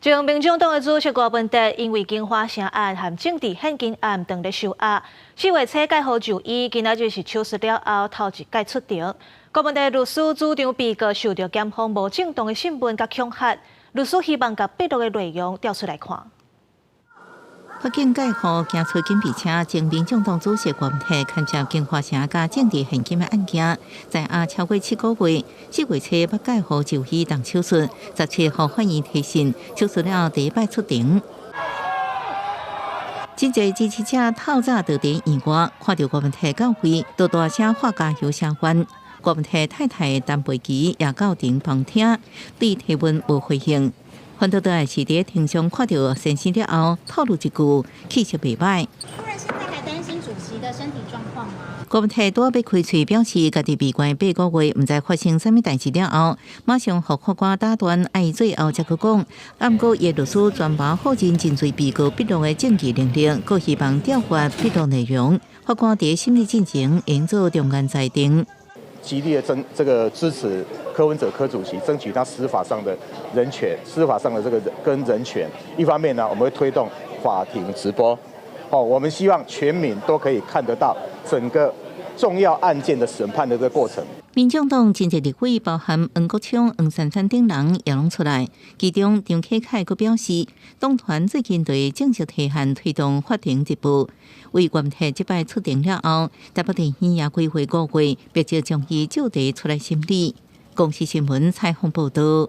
前民众党的主席郭文德因为金华城案和政治献金案等咧受压，4月初介好就医，今仔日是手术了后头一届出庭。郭文德律师主张被告受到检方无正当的审问甲恐吓，律师希望把笔录的内容调出来看。法警介护行出警备车，前民众党主席郭文德牵涉金华城甲政治现金的案件，在超过7个月，4月初要介护就医动手术，17号法院提审，手术了第一摆出庭。真侪支持者透早到伫院外，看到郭文德到位，都大声喊加油声援。郭文德太太陈培琪也到庭旁听，对提问无回应。反对党是伫庭上看到先生了后，透露一句气色袂歹。夫人现在还担心主席的身体状况吗？郭文德拄要开喙表示，家己闭关8个月，毋知发生啥物代志了后，马上互法官打断，爱最后才去讲。不过，伊律师专把后认真罪被告笔录的证据能力，佮希望调阅笔录内容。法官伫审理进程营造中间裁定。极力的支持柯文哲柯主席，争取他司法上的人权，司法上的跟人权。一方面呢，我们会推动法庭直播，我们希望全民都可以看得到整个重要案件的审判的这个过程。民众党真侪立委包含黄国昌、黄珊珊等人也拢出来，其中张启凯阁表示，党团最近对正式提案推动法庭一步。为郭文德这摆出庭了后，台北地院也规划5月，迫切将伊就地出来审理。公视新闻采访报道。